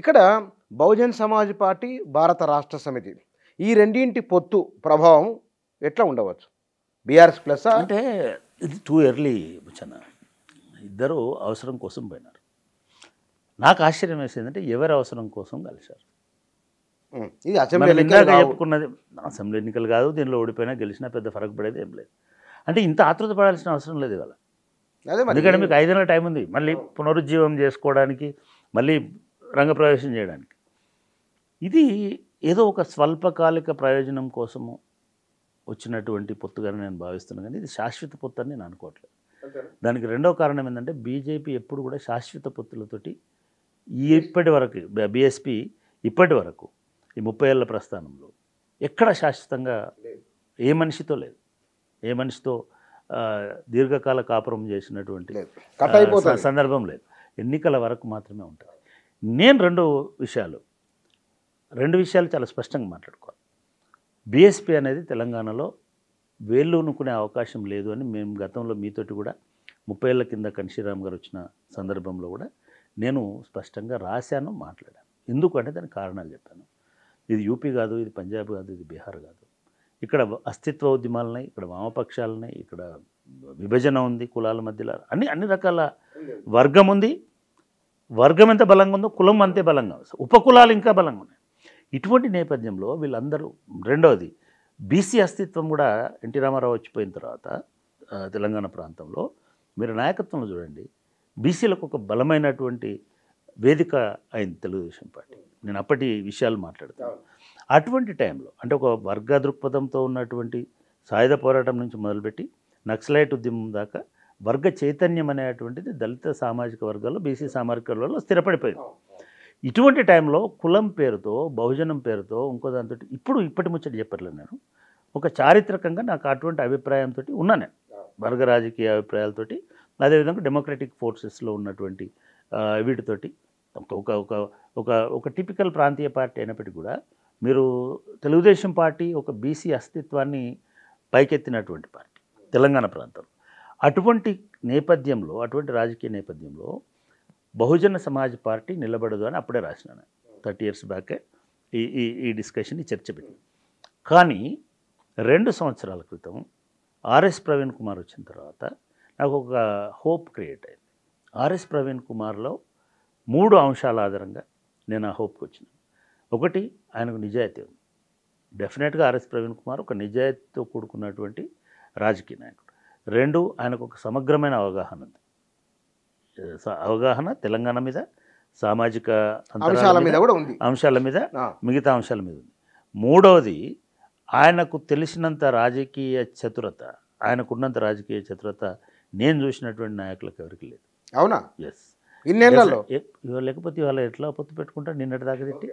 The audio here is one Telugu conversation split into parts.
ఇక్కడ బహుజన్ సమాజ్ పార్టీ, భారత రాష్ట్ర సమితి ఈ రెండింటి పొత్తు ప్రభావం ఎట్లా ఉండవచ్చు? బీఆర్ఎస్ ప్లస్ అంటే ఇది టూ ఎర్లీ బుచ్చన్న. ఇద్దరు అవసరం కోసం పోయినారు. నాకు ఆశ్చర్యం వేసిందంటే ఎవరి అవసరం కోసం కలిశారు. ఇది అసెంబ్లీ ఇందాక చెప్పుకున్నది అసెంబ్లీ ఎన్నికలు కాదు, దీనిలో ఓడిపోయినా గెలిచినా పెద్ద ఫరక్ పడేది ఏం లేదు. అంటే ఇంత ఆతృత పడాల్సిన అవసరం లేదు ఇవాళ. ఎందుకంటే మీకు 5 నెలల టైం ఉంది మళ్ళీ పునరుజ్జీవం చేసుకోవడానికి, మళ్ళీ రంగప్రవేశం చేయడానికి. ఇది ఏదో ఒక స్వల్పకాలిక ప్రయోజనం కోసము వచ్చినటువంటి పొత్తుగానే నేను భావిస్తున్నాను, కానీ ఇది శాశ్వత పొత్తు అని నేను అనుకోవట్లేదు. దానికి రెండో కారణం ఏంటంటే బీజేపీ ఎప్పుడు కూడా శాశ్వత పొత్తులతోటి ఇప్పటి వరకు, బీఎస్పీ ఇప్పటి వరకు ఈ 30 ఏళ్ల ప్రస్థానంలో ఎక్కడ శాశ్వతంగా ఏ మనిషితో లేదు, ఏ మనిషితో దీర్ఘకాల కాపురం చేసినటువంటి సందర్భం లేదు. ఎన్నికల వరకు మాత్రమే ఉంటుంది. నేను రెండు విషయాలు చాలా స్పష్టంగా మాట్లాడుకోవాలి. బీఎస్పీ అనేది తెలంగాణలో వేళ్ళు అనుకునే అవకాశం లేదు అని మేము గతంలో మీతోటి కూడా 30 ఏళ్ల కింద కన్షీరామ్ గారు వచ్చిన సందర్భంలో కూడా నేను స్పష్టంగా రాశాను, మాట్లాడాను. ఎందుకంటే దానికి కారణాలు చెప్పాను. ఇది యూపీ కాదు, ఇది పంజాబ్ కాదు, ఇది బీహార్ కాదు. ఇక్కడ అస్తిత్వ ఉద్యమాలున్నాయి, ఇక్కడ వామపక్షాలున్నాయి, ఇక్కడ విభజన ఉంది, కులాల మధ్యలో అన్ని రకాల వర్గం ఉంది. వర్గం ఎంత బలంగా ఉందో కులం అంతే బలంగా ఉంది, ఉపకులాలు ఇంకా బలంగా ఉన్నాయి. ఇటువంటి నేపథ్యంలో వీళ్ళందరూ, రెండవది బీసీ అస్తిత్వం కూడా ఎన్టీ రామారావు వచ్చిపోయిన తర్వాత తెలంగాణ ప్రాంతంలో మీరు నాయకత్వంలో చూడండి, బీసీలకు ఒక బలమైనటువంటి వేదిక అయింది తెలుగుదేశం పార్టీ. నేను అప్పటి విషయాలు మాట్లాడతాను. అటువంటి టైంలో అంటే ఒక వర్గ దృక్పథంతో ఉన్నటువంటి సాయుధ పోరాటం నుంచి మొదలుపెట్టి నక్సలైట్ ఉద్యమం దాకా వర్గ చైతన్యం అనేటువంటిది దళిత సామాజిక వర్గాల్లో, బీసీ సామాజిక వర్గాల్లో స్థిరపడిపోయింది. ఇటువంటి టైంలో కులం పేరుతో, బహుజనం పేరుతో, ఇంకో దాంతో ఇప్పటి ముచ్చట చెప్పట్లేదు నేను. ఒక చారిత్రకంగా నాకు అటువంటి అభిప్రాయంతో ఉన్నాను, వర్గ రాజకీయ అభిప్రాయాలతోటి, అదేవిధంగా డెమోక్రటిక్ ఫోర్సెస్లో ఉన్నటువంటి వీటితోటి ఒక ఒక ఒక ఒక టిపికల్ ప్రాంతీయ పార్టీ అయినప్పటికీ కూడా మీరు తెలుగుదేశం పార్టీ ఒక బీసీ అస్తిత్వాన్ని పైకెత్తినటువంటి పార్టీ తెలంగాణ ప్రాంతంలో. అటువంటి నేపథ్యంలో, అటువంటి రాజకీయ నేపథ్యంలో బహుజన సమాజ్ పార్టీ నిలబడదు అని అప్పుడే రాసినాను. 30 years బ్యాకే ఈ డిస్కషన్, ఈ చర్చ పెట్టి. కానీ 2 సంవత్సరాల క్రితం ఆర్ఎస్ ప్రవీణ్ కుమార్ వచ్చిన తర్వాత నాకు ఒక హోప్ క్రియేట్ అయింది. ఆర్ఎస్ ప్రవీణ్ కుమార్లో 3 అంశాల ఆధారంగా నేను ఆ హోప్కి వచ్చినాను. ఒకటి, ఆయనకు నిజాయితీ ఉంది. డెఫినెట్గా ఆర్ఎస్ ప్రవీణ్ కుమార్ ఒక నిజాయితీతో కూడుకున్నటువంటి రాజకీయ నాయకుడు. 2, ఆయనకు ఒక సమగ్రమైన అవగాహన ఉంది. అవగాహన తెలంగాణ మీద, సామాజిక అంశాల మీద కూడా ఉంది, అంశాల మీద, మిగతా అంశాల మీద ఉంది. 3వది, ఆయనకు తెలిసినంత రాజకీయ చతురత, ఆయనకున్నంత రాజకీయ చతురత నేను చూసినటువంటి నాయకులకు ఎవరికి లేదు. అవునా? ఎస్. ఇన్నేళ్లలో లేకపోతే ఇవాళ ఎట్లా పొత్తు పెట్టుకుంటారు నిన్నటి దాకా తిట్టి?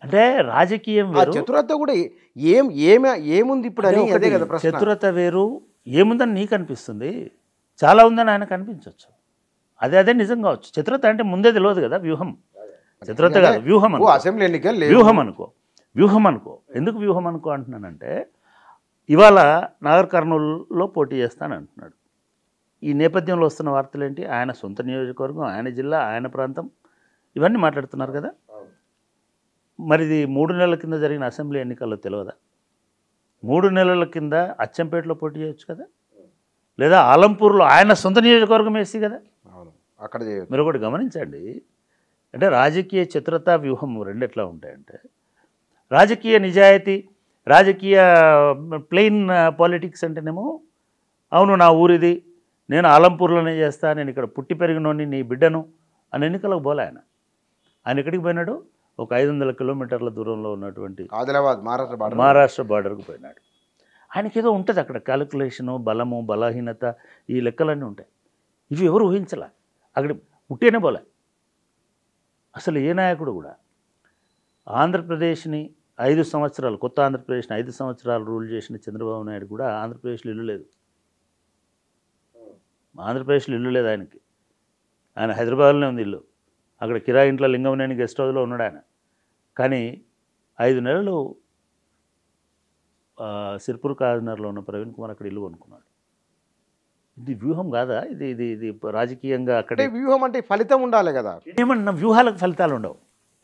అంటే రాజకీయం వేరు, చతురత కూడా ఏముంది ఇప్పుడు అని. అదే కదా ప్రశ్న. చతురత వేరు, ఏముందని నీకు అనిపిస్తుంది, చాలా ఉందని ఆయనకు అనిపించవచ్చు. అదే నిజం కావచ్చు. చతురత అంటే ముందే తెలియదు కదా, వ్యూహం. చతురత కాదు, వ్యూహం అనుకో. అసెంబ్లీ ఎన్నికలు వ్యూహం అనుకో. ఎందుకు వ్యూహం అనుకో అంటున్నానంటే, ఇవాళ నాగర్ కర్నూలులో పోటీ చేస్తానంటున్నాడు. ఈ నేపథ్యంలో వస్తున్న వార్తలు ఏంటి? ఆయన సొంత నియోజకవర్గం, ఆయన జిల్లా, ఆయన ప్రాంతం, ఇవన్నీ మాట్లాడుతున్నారు కదా. మరి ఇది 3 నెలల కింద జరిగిన అసెంబ్లీ ఎన్నికల్లో తెలియదా? 3 నెలల కింద అచ్చంపేటలో పోటీ చేయొచ్చు కదా, లేదా ఆలంపూర్లో ఆయన సొంత నియోజకవర్గం వేసి కదా. అక్కడ మీరు ఒకటి గమనించండి, అంటే రాజకీయ చతురత, వ్యూహం రెండు ఎట్లా ఉంటాయంటే, రాజకీయ నిజాయితీ, రాజకీయ ప్లెయిన్ పాలిటిక్స్ అంటేనేమో, అవును నా ఊరిది, నేను ఆలంపూర్లోనే చేస్తా, నేను ఇక్కడ పుట్టి పెరిగినోని, నీ బిడ్డను అని ఎన్నికలకు పోలే ఆయన. ఎక్కడికి పోయినాడు? ఒక 500 కిలోమీటర్ల దూరంలో ఉన్నటువంటి ఆదిలాబాద్, మహారాష్ట్ర బార్డర్కు పోయినాడు. ఆయనకి ఏదో ఉంటుంది అక్కడ, క్యాలిక్యులేషను, బలము, బలహీనత, ఈ లెక్కలన్నీ ఉంటాయి. ఇవి ఎవరు ఊహించలే. అక్కడ పుట్టేనే పోలే. అసలు ఏ నాయకుడు కూడా ఆంధ్రప్రదేశ్ని 5 సంవత్సరాలు, కొత్త ఆంధ్రప్రదేశ్ని 5 సంవత్సరాలు రూల్ చేసిన చంద్రబాబు నాయుడు కూడా ఆంధ్రప్రదేశ్లో ఇల్లు లేదు. ఆంధ్రప్రదేశ్లో ఇల్లు లేదు ఆయనకి. ఆయన హైదరాబాద్లోనే ఉంది ఇల్లు. అక్కడ కిరాయి ఇంట్లో లింగంనేని గెస్ట్ హౌస్లో ఉన్నాడు ఆయన. కానీ 5 నెలలు సిర్పూర్ కార్నర్లో ఉన్న ప్రవీణ్ కుమార్ అక్కడ ఇల్లు కొనుక్కున్నాడు. ఇది వ్యూహం కాదా? ఇది ఇది ఇది రాజకీయంగా అక్కడ వ్యూహం అంటే ఫలితం ఉండాలి కదా. ఏమన్నా వ్యూహాలకు ఫలితాలు ఉండవు.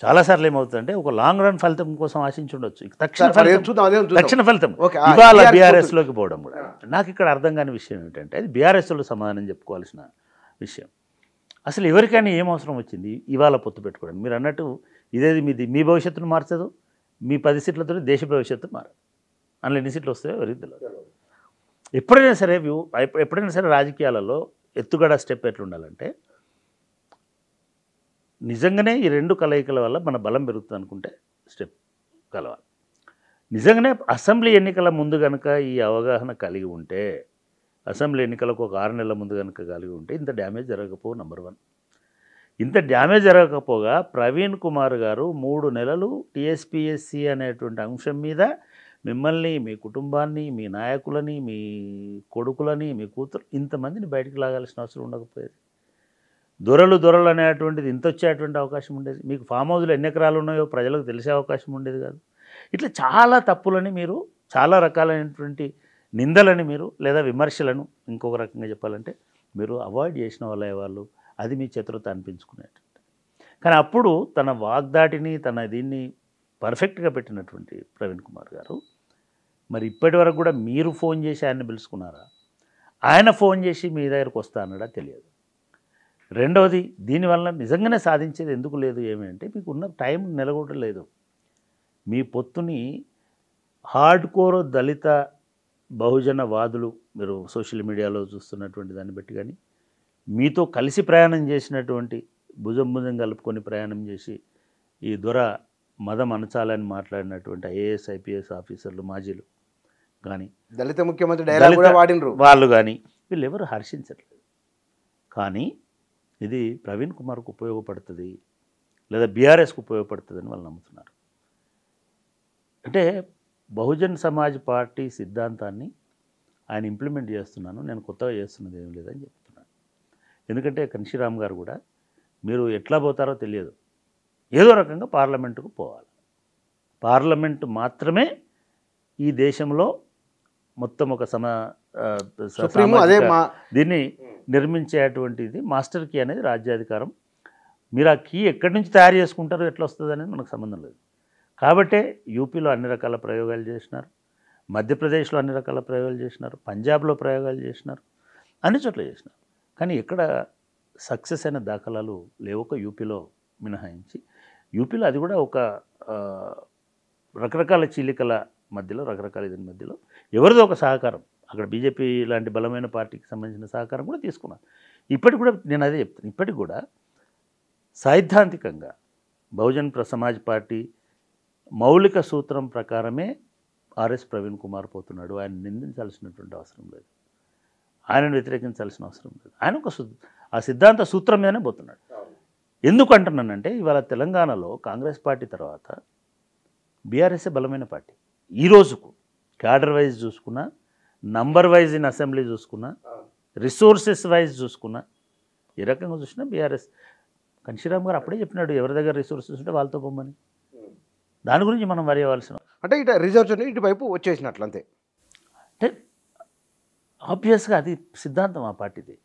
చాలాసార్లు ఏమవుతుందంటే ఒక లాంగ్ రన్ ఫలితం కోసం ఆశించుండొచ్చు. తక్షణ ఫలితం ఓకే, ఇవాళ బీఆర్ఎస్లోకి పోవడం కూడా నాకు ఇక్కడ అర్థం కాని విషయం ఏంటంటే అది బీఆర్ఎస్లో సమాధానం చెప్పుకోవాల్సిన విషయం. అసలు ఎవరికైనా ఏం అవసరం వచ్చింది ఇవాళ పొత్తు పెట్టుకోవడం? మీరు అన్నట్టు ఇదేది మీ భవిష్యత్తును మార్చదు, మీ 10 సీట్లతో దేశ భవిష్యత్తు మారదు. అందులో ఎన్ని సీట్లు వస్తాయో ఎవరికి తెలియదు. ఎప్పుడైనా సరే రాజకీయాలలో ఎత్తుగడ స్టెప్ ఎట్లుండాలంటే నిజంగానే ఈ 2 కలయికల వల్ల మన బలం పెరుగుతుంది అనుకుంటే స్టెప్ కలవాలి. నిజంగానే అసెంబ్లీ ఎన్నికల ముందు కనుక ఈ అవగాహన కలిగి ఉంటే, అసెంబ్లీ ఎన్నికలకు ఒక 6 నెలల ముందు కనుక కలిగి ఉంటే ఇంత డ్యామేజ్ జరగకపో. నెంబర్ 1 ఇంత డ్యామేజ్ జరగకపోగా ప్రవీణ్ కుమార్ గారు 3 నెలలు టీఎస్పీఎస్సీ అనేటువంటి అంశం మీద మిమ్మల్ని, మీ కుటుంబాన్ని, మీ నాయకులని, మీ కొడుకులని, మీ కూతురు ఇంతమందిని బయటికి లాగాల్సిన అవసరం ఉండకపోయేది. దొరలు అనేటువంటిది ఇంత వచ్చేటువంటి అవకాశం ఉండేది. మీకు ఫామ్ హౌస్లో ఎన్ని ఎకరాలు ఉన్నాయో ప్రజలకు తెలిసే అవకాశం ఉండేది కాదు. ఇట్లా చాలా తప్పులని మీరు, చాలా రకాలైనటువంటి నిందలని మీరు, లేదా విమర్శలను ఇంకొక రకంగా చెప్పాలంటే మీరు అవాయిడ్ చేసిన వాళ్ళు అది మీ చతురత అనిపించుకునేటువంటి. కానీ అప్పుడు తన వాగ్దాటిని, తన దీన్ని పర్ఫెక్ట్గా పెట్టినటువంటి ప్రవీణ్ కుమార్ గారు మరి ఇప్పటి వరకు కూడా మీరు ఫోన్ చేసి ఆయన్ని పిలుచుకున్నారా? ఆయన ఫోన్ చేసి మీ దగ్గరకు వస్తా అన్నాడా? తెలియదు. రెండవది, దీనివల్ల నిజంగానే సాధించేది ఎందుకు లేదు ఏమంటే మీకు ఉన్న టైం నిలగొట్టలేదు. మీ పొత్తుని హార్డ్ కోర్ దళిత బహుజన వాదులు మీరు సోషల్ మీడియాలో చూస్తున్నటువంటి దాన్ని బట్టి కానీ, మీతో కలిసి ప్రయాణం చేసినటువంటి భుజం కలుపుకొని ప్రయాణం చేసి ఈ దొర మదం అనచాలని మాట్లాడినటువంటి ఐఏఎస్ ఐపీఎస్ ఆఫీసర్లు మాజీలు కానీ, దళిత ముఖ్యమంత్రి డైలాగ్ కూడా వాడినరు వాళ్ళు కానీ, వీళ్ళు ఎవరు హర్షించట్లేదు. కానీ ఇది ప్రవీణ్ కుమార్కు ఉపయోగపడుతుంది లేదా బీఆర్ఎస్కు ఉపయోగపడుతుందని వాళ్ళు నమ్ముతున్నారు. అంటే బహుజన్ సమాజ్ పార్టీ సిద్ధాంతాన్ని ఆయన ఇంప్లిమెంట్ చేస్తున్నాను, నేను కొత్తగా చేస్తున్నది ఏం లేదని చెప్తున్నాను. ఎందుకంటే కన్షీరామ్ గారు కూడా మీరు ఎట్లా పోతారో తెలియదు, ఏదో రకంగా పార్లమెంటుకు పోవాలి. పార్లమెంటు మాత్రమే ఈ దేశంలో మొత్తం ఒక దీన్ని నిర్మించేటువంటిది మాస్టర్ కీ అనేది రాజ్యాధికారం. మీరు ఆ కీ ఎక్కడి నుంచి తయారు చేసుకుంటారో ఎట్లా వస్తుంది అనేది మనకు సంబంధం లేదు. కాబట్టే యూపీలో అన్ని రకాల ప్రయోగాలు చేసినారు, మధ్యప్రదేశ్లో అన్ని రకాల ప్రయోగాలు చేసినారు, పంజాబ్లో ప్రయోగాలు చేసినారు, అన్ని చోట్ల చేసినారు. కానీ ఎక్కడ సక్సెస్ అయిన దాఖలాలు లేవు, ఒక యూపీలో మినహాయించి. యూపీలో అది కూడా ఒక రకరకాల చీలికల మధ్యలో, రకరకాల దీని మధ్యలో ఎవరిదో ఒక సహకారం, అక్కడ బీజేపీ లాంటి బలమైన పార్టీకి సంబంధించిన సహకారం కూడా తీసుకున్నాను. ఇప్పటికి కూడా నేను అదే చెప్తాను, ఇప్పటికి కూడా సైద్ధాంతికంగా బహుజన్ సమాజ్ పార్టీ మౌలిక సూత్రం ప్రకారమే ఆర్ఎస్ ప్రవీణ్ కుమార్ పోతున్నాడు. ఆయన నిందించాల్సినటువంటి అవసరం లేదు, ఆయనను వ్యతిరేకించాల్సిన అవసరం లేదు. ఆయన ఒక ఆ సిద్ధాంత సూత్రం మీదనే పోతున్నాడు. ఎందుకు అంటున్నానంటే ఇవాళ తెలంగాణలో కాంగ్రెస్ పార్టీ తర్వాత బీఆర్ఎస్ఏ బలమైన పార్టీ. ఈ రోజుకు క్యాడర్ వైజ్ చూసుకున్నా, నంబర్ వైజ్ ఇన్ అసెంబ్లీ చూసుకున్నా, రిసోర్సెస్ వైజ్ చూసుకున్నా, ఏ రకంగా చూసినా బీఆర్ఎస్. కన్షీరామ్ గారు అప్పుడే చెప్పినాడు ఎవరి దగ్గర రిసోర్సెస్ ఉంటే వాళ్ళతో పొమ్మని. దాని గురించి మనం వరి అవ్వాల్సిన అంటే ఇటు రిజర్వ్స్ ఇటువైపు వచ్చేసినట్లు అంతే. అంటే ఆబ్వియస్గా అది సిద్ధాంతం ఆ పార్టీది,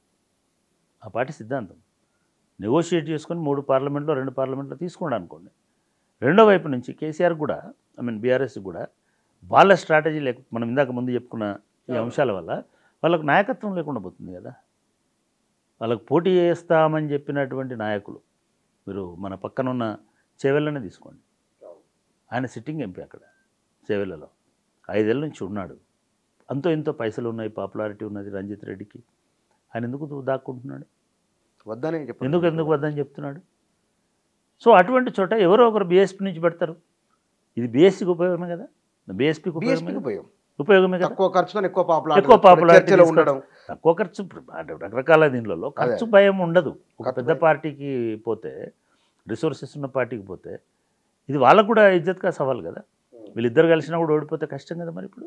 ఆ పార్టీ సిద్ధాంతం. నెగోషియేట్ చేసుకొని 3 పార్లమెంట్లో 2 పార్లమెంట్లో తీసుకోండి అనుకోండి. రెండో వైపు నుంచి కేసీఆర్ కూడా బీఆర్ఎస్ కూడా వాళ్ళ స్ట్రాటజీ మనం ఇందాక ముందు చెప్పుకున్న ఈ అంశాల వల్ల వాళ్ళకు నాయకత్వం లేకుండా పోతుంది కదా. వాళ్ళకు పోటీ చేస్తామని చెప్పినటువంటి నాయకులు, మీరు మన పక్కనున్న చేవెళ్ళనే తీసుకోండి, ఆయన సిట్టింగ్ ఎంపీ అక్కడ చేవెళ్ళలో 5 ఏళ్ళ నుంచి ఉన్నాడు. అంతో ఇంతో పైసలు ఉన్నాయి, పాపులారిటీ ఉన్నది రంజిత్ రెడ్డికి. ఆయన ఎందుకు దాక్కుంటున్నాడు? వద్దని ఎందుకు వద్దని చెప్తున్నాడు? సో అటువంటి చోట ఎవరో ఒకరు బీఎస్పీ నుంచి పెడతారు. ఇది బీఎస్పీకి ఉపయోగమే కదా, బీఎస్పీకి ఉపయోగమే కదా. తక్కువ ఖర్చుతో ఎక్కువ పాపులారిటీ ఉండడం, తక్కువ ఖర్చు, రకరకాల దీనిలో ఖర్చు భయం ఉండదు. ఒక పెద్ద పార్టీకి పోతే, రిసోర్సెస్ ఉన్న పార్టీకి పోతే ఇది వాళ్ళకు కూడా ఇజ్జత్గా సవాల్ కదా. వీళ్ళిద్దరు కలిసినా కూడా ఓడిపోతే కష్టం కదా మరి ఇప్పుడు.